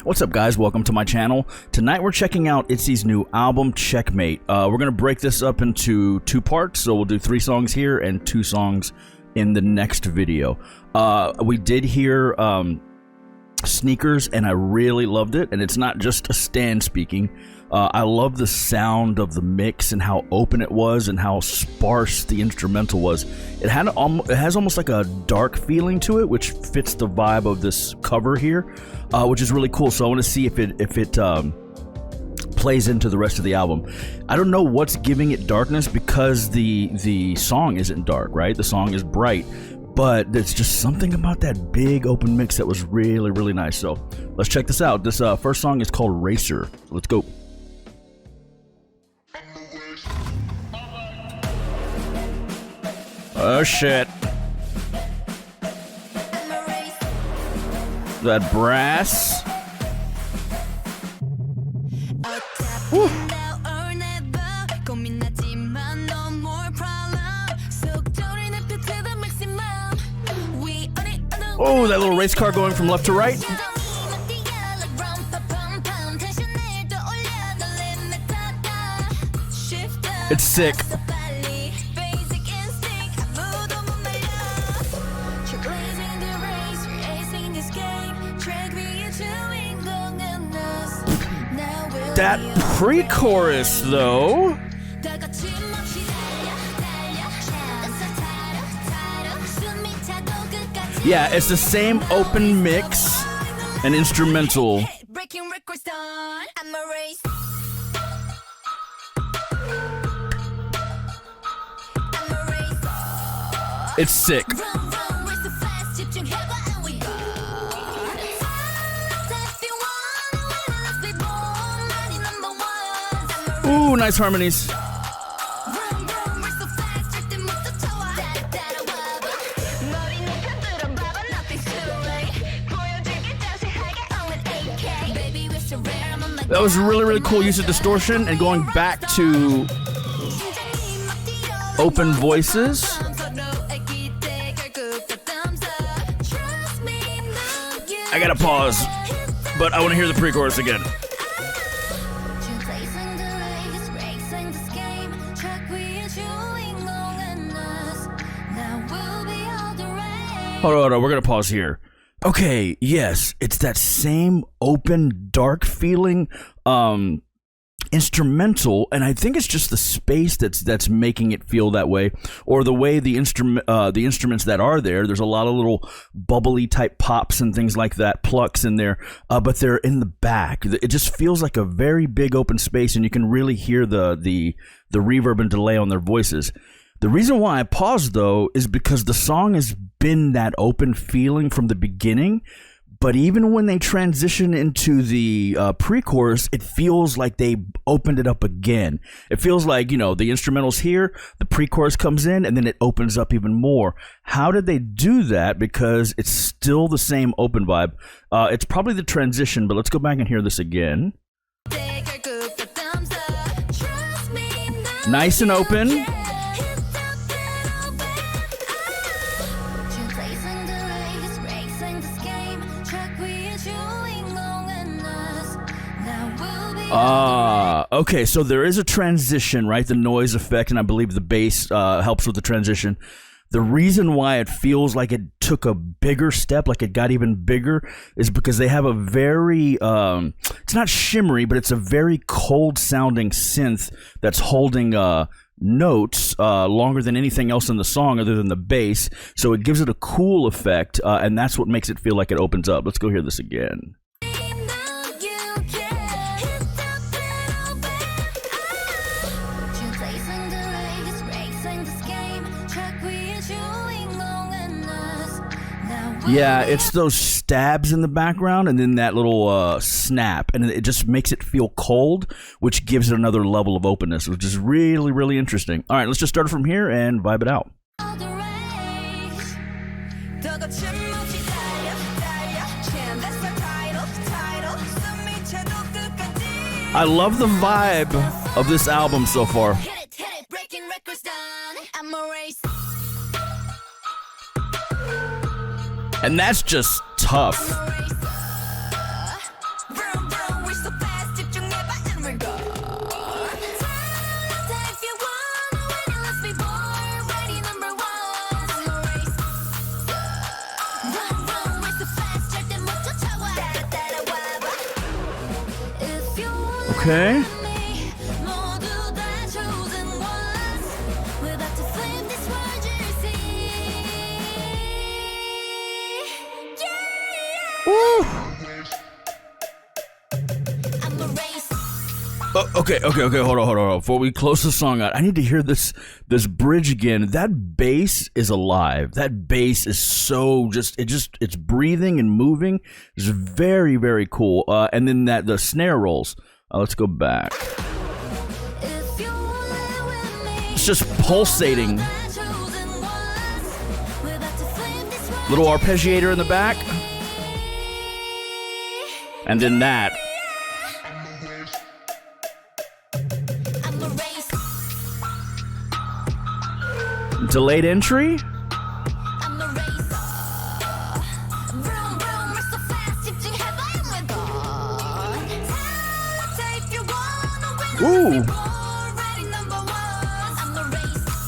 What's up, guys? Welcome to my channel. Tonight we're checking out ITZY's new album, Checkmate. We're going to break this up into two parts, so we'll do 3 songs here and 2 songs in the next video. We did hear Sneakers, and I really loved it, and it's not just a Stan speaking. I love the sound of the mix and how open it was and how sparse the instrumental was. It has almost like a dark feeling to it, which fits the vibe of this cover here, which is really cool. So I want to see if it plays into the rest of the album. I don't know what's giving it darkness because the song isn't dark, right? The song is bright, but there's just something about that big open mix that was really, really nice. So let's check this out. This first song is called Racer. Let's go. Oh shit. That brass. Woo. Oh, that little race car going from left to right. It's sick. That pre-chorus, though. Yeah, it's the same open mix and instrumental. It's sick. Ooh, nice harmonies. That was really, really cool use of distortion and going back to open voices. I gotta pause, but I want to hear the pre-chorus again. Hold on, we're gonna pause here. Okay, yes, it's that same open, dark feeling instrumental, and I think it's just the space that's making it feel that way, or the way the instruments that are there. There's a lot of little bubbly type pops and things like that, plucks in there, but they're in the back. It just feels like a very big open space, and you can really hear the reverb and delay on their voices. The reason why I paused, though, is because the song has been that open feeling from the beginning, but even when they transition into the pre-chorus, it feels like they opened it up again. It feels like, you know, the instrumental's here, the pre-chorus comes in, and then it opens up even more. How did they do that? Because it's still the same open vibe. It's probably the transition, but let's go back and hear this again. Nice and open. Okay, so there is a transition, right? The noise effect, and I believe the bass helps with the transition. The reason why it feels like it took a bigger step, like it got even bigger, is because they have a very, it's not shimmery, but it's a very cold-sounding synth that's holding notes longer than anything else in the song other than the bass, so it gives it a cool effect, and that's what makes it feel like it opens up. Let's go hear this again. Yeah, it's those stabs in the background and then that little snap, and it just makes it feel cold, which gives it another level of openness, which is really, really interesting. All right, let's just start from here and vibe it out. I love the vibe of this album so far. And that's just tough. Okay. Woo. Okay, hold on. Before we close the song out, I need to hear this bridge again. That bass is alive. That bass is so it's breathing and moving. It's very, very cool. And then the snare rolls. Let's go back. It's just pulsating. Little arpeggiator in the back. And then that. Delayed entry? Ooh.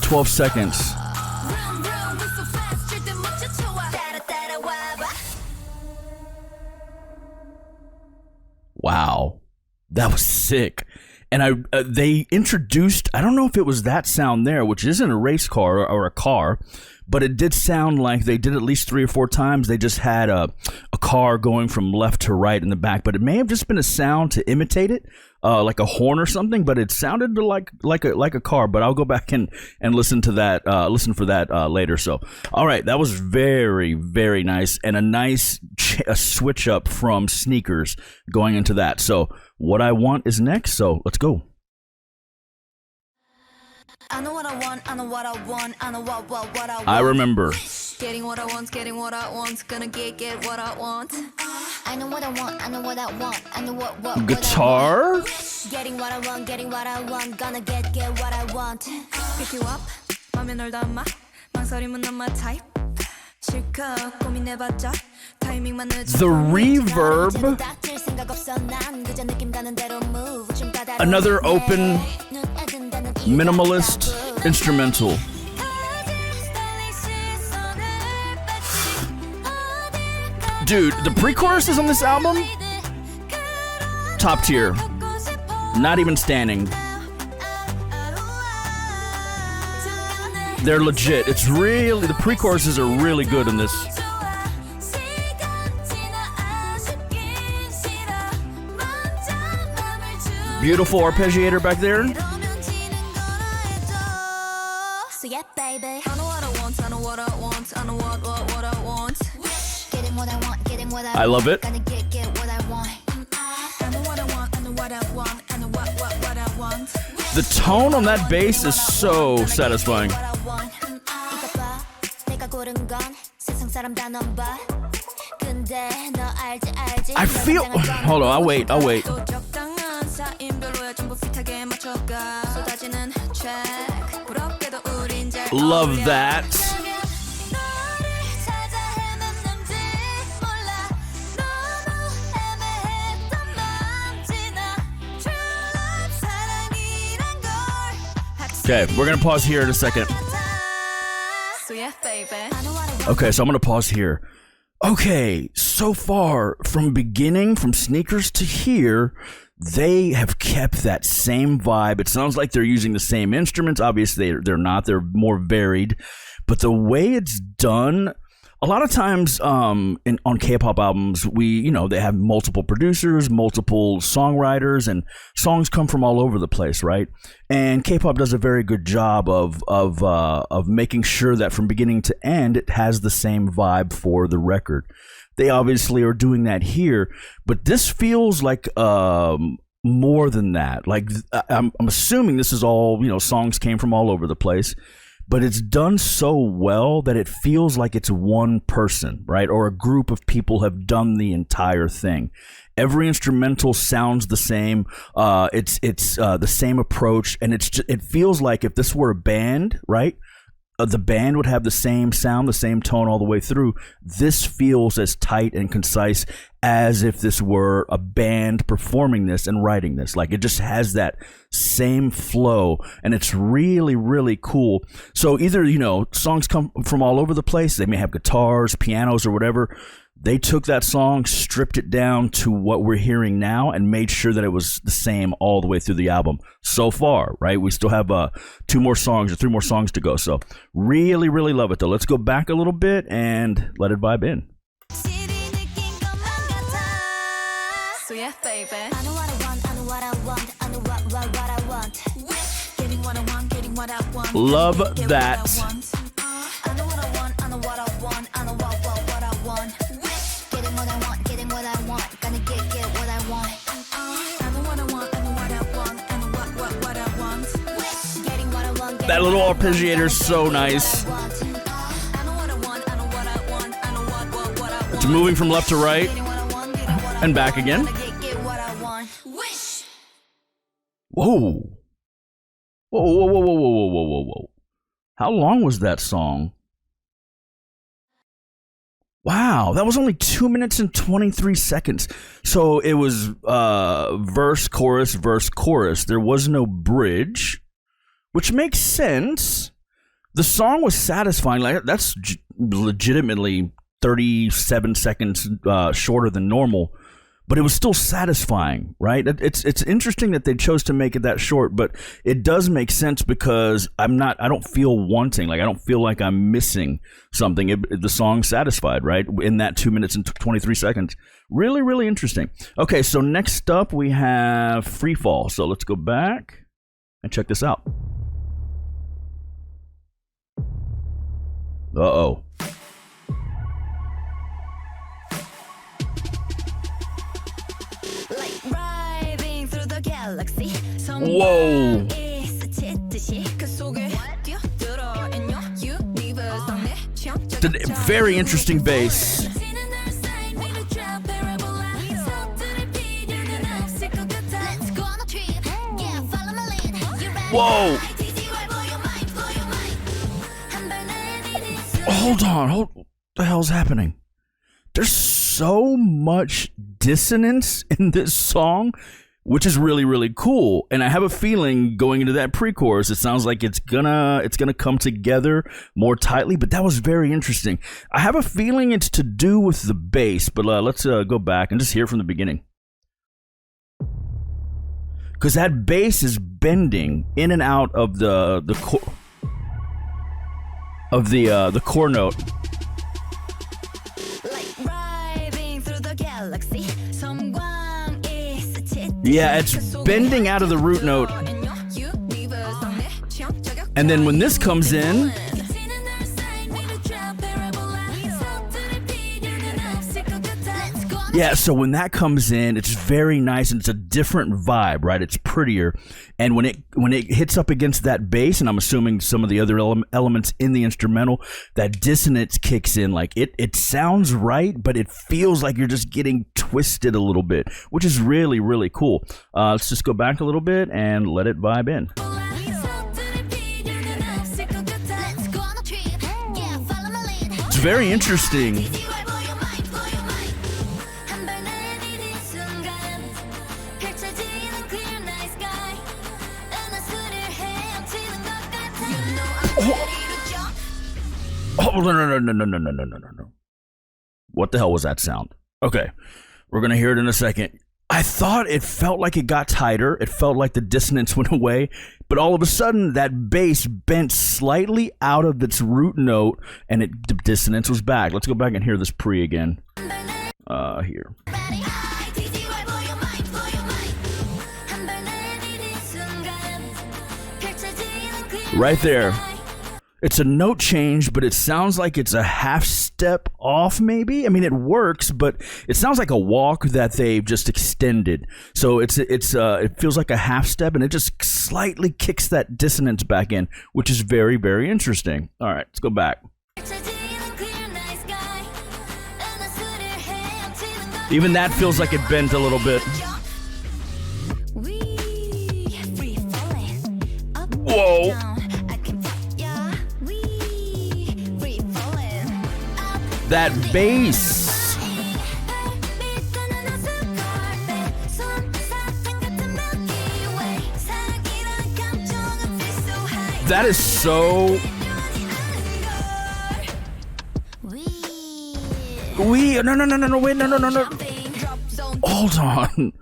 12 seconds. Wow. That was sick. And they introduced, I don't know if it was that sound there, which isn't a race car or a car, but it did sound like they did at least 3 or 4 times. They just had a car going from left to right in the back, but it may have just been a sound to imitate it, like a horn or something. But it sounded like a car. But I'll go back and listen to that. Listen for that later. So, all right, that was very, very nice, and a nice switch up from Sneakers going into that. So, What I Want is next. So let's go. I know what I want, I know what I want, I know what I want. I remember. Getting what I want, gonna get what I want. I know what I want, I know what I want, I know what Guitar? I want. Getting what I want, gonna get what I want. Pick you up, 맘에 널 담아. 망설임은 not my type. 실컷 고민해봤자. The reverb. Another open minimalist instrumental. Dude, the pre-choruses on this album, top tier. Not even standing. They're legit. It's really, the pre-choruses are really good in this. Beautiful arpeggiator back there. So yeah, baby. I know what I want, I know what I want, I know what I want. Getting what I want, getting what I want. I love it. Gonna get what I want. I know what I want, I know what I want, I know what I want. The tone on that bass is so satisfying. I feel. Hold on, I'll wait. Love that. Okay, we're gonna pause here in a second. Okay, so I'm gonna pause here. Okay, so far from Sneakers to here, they have kept that same vibe. It sounds like they're using the same instruments. Obviously, they're not. They're more varied. But the way it's done, a lot of times on K-pop albums, they have multiple producers, multiple songwriters, and songs come from all over the place, right? And K-pop does a very good job of making sure that from beginning to end, it has the same vibe for the record. They obviously are doing that here, but this feels like more than that. Like I'm assuming this is all, songs came from all over the place, but it's done so well that it feels like it's one person, right? Or a group of people have done the entire thing. Every instrumental sounds the same. It's the same approach, and it feels like if this were a band, right? The band would have the same sound, the same tone all the way through. This feels as tight and concise as if this were a band performing this and writing this. Like, it just has that same flow, and it's really, really cool. So either, songs come from all over the place. They may have guitars, pianos, or whatever. They took that song, stripped it down to what we're hearing now, and made sure that it was the same all the way through the album so far, right? We still have 2 more songs or 3 more songs to go. So really, really love it, though. Let's go back a little bit and let it vibe in. So yeah, baby. I know what I want, I know what I want, I know what I want. Getting what I want, getting what I want. Love that. I know what I want, I know what I want, I know what I want. Getting what I want, getting what I want, gonna get what I want. I know what I want, I know what I want, I know what I want. Getting what I want. That little arpeggiator is so nice. It's moving from left to right and back again. Whoa. Whoa. How long was that song? Wow, that was only 2 minutes and 23 seconds. So it was verse, chorus, verse, chorus. There was no bridge, which makes sense. The song was satisfying. Like, that's legitimately 37 seconds shorter than normal. But it was still satisfying, right? It's interesting that they chose to make it that short, but it does make sense because I don't feel wanting, like I don't feel like I'm missing something. The song's satisfied, right? In that 2 minutes and 23 seconds. Really, really interesting. Okay, so next up we have Free Fall. So let's go back and check this out. Uh-oh. Whoa. Very interesting bass. Whoa. Hold on. What the hell's happening? There's so much dissonance in this song, which is really, really cool. And I have a feeling going into that pre-chorus, it sounds like it's gonna come together more tightly, but that was very interesting. I have a feeling it's to do with the bass, but let's go back and just hear from the beginning. Because that bass is bending in and out of the core note. Yeah, it's bending out of the root note. And then when this comes in, yeah, so when that comes in, it's very nice and it's a different vibe, right? It's prettier. And when it hits up against that bass, and I'm assuming some of the other elements in the instrumental, that dissonance kicks in. Like it sounds right, but it feels like you're just getting twisted a little bit, which is really, really cool. Let's just go back a little bit and let it vibe in. It's very interesting. Oh, no. What the hell was that sound? Okay, we're going to hear it in a second. I thought it felt like it got tighter. It felt like the dissonance went away. But all of a sudden, that bass bent slightly out of its root note, and the dissonance was back. Let's go back and hear this pre again. Here. Right there. It's a note change, but it sounds like it's a half step off, maybe. I mean, it works, but it sounds like a walk that they've just extended. So it feels like a half step, and it just slightly kicks that dissonance back in, which is very, very interesting. All right, let's go back. Even that feels like it bent a little bit. Whoa. That bass. That is so... No, wait, no. Hold on.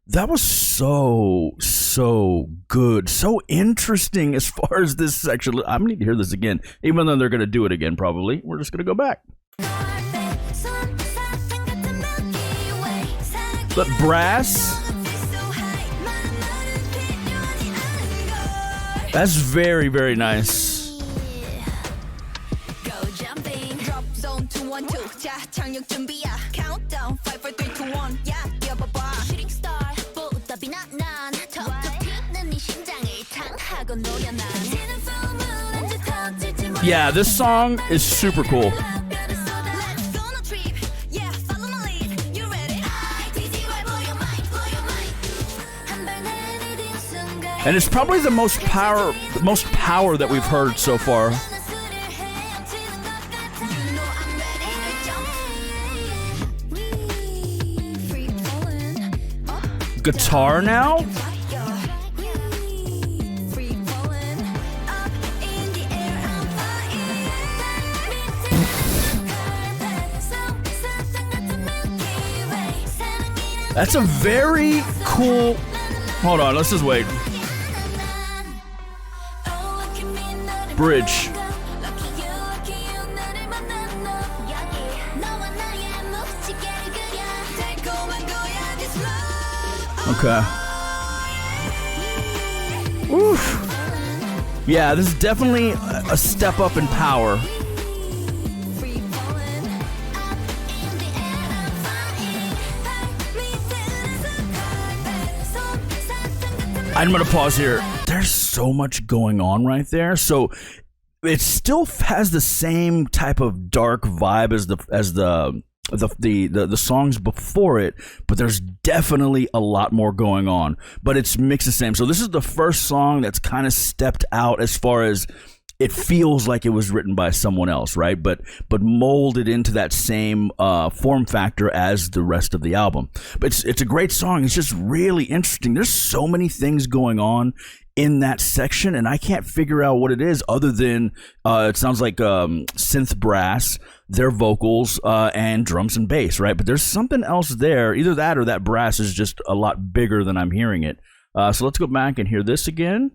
That was so good. So interesting as far as this section. I'm going to need to hear this again. Even though they're going to do it again, probably. We're just going to go back. But brass. That's very, very nice. Yeah, this song is super cool. And it's probably the most power that we've heard so far. Guitar now? That's a very cool... Hold on, let's just wait. Bridge. Okay. Oof. Yeah, this is definitely a step up in power. I'm going to pause here. There's so much going on right there. So it still has the same type of dark vibe as the songs before it, but there's definitely a lot more going on. But it's mixed the same. So this is the first song that's kind of stepped out as far as it feels like it was written by someone else, right? But molded into that same form factor as the rest of the album. But it's a great song. It's just really interesting. There's so many things going on in that section, and I can't figure out what it is other than it sounds like synth brass, their vocals, and drums and bass, right? But there's something else there. Either that or that brass is just a lot bigger than I'm hearing it. So let's go back and hear this again.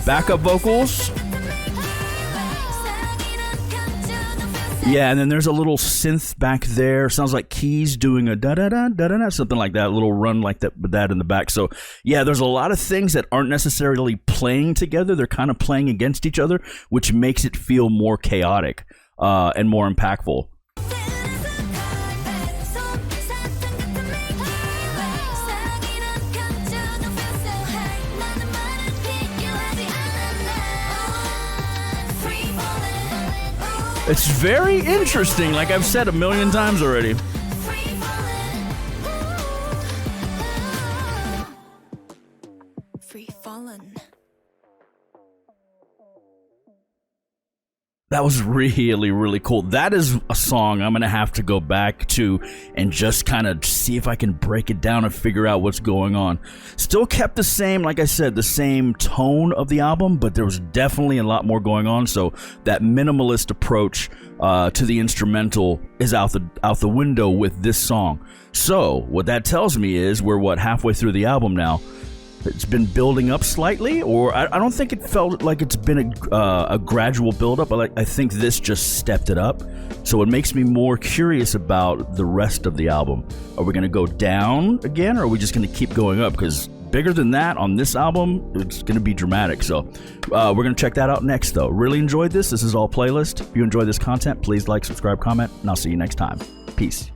Backup vocals. Yeah, and then there's a little synth back there. Sounds like keys doing a da-da-da, something like that. A little run like that, with that in the back. So, yeah, there's a lot of things that aren't necessarily playing together. They're kind of playing against each other, which makes it feel more chaotic and more impactful. It's very interesting, like I've said a million times already. Free Fallen. That was really, really cool. That is a song I'm going to have to go back to and just kind of see if I can break it down and figure out what's going on. Still kept the same, like I said, the same tone of the album, but there was definitely a lot more going on. So that minimalist approach to the instrumental is out the window with this song. So what that tells me is we're, halfway through the album now. It's been building up slightly, or I don't think it felt like it's been a gradual buildup. I think this just stepped it up. So it makes me more curious about the rest of the album. Are we going to go down again, or are we just going to keep going up? Because bigger than that on this album, it's going to be dramatic. So we're going to check that out next, though. Really enjoyed this. This is all playlist. If you enjoy this content, please like, subscribe, comment, and I'll see you next time. Peace.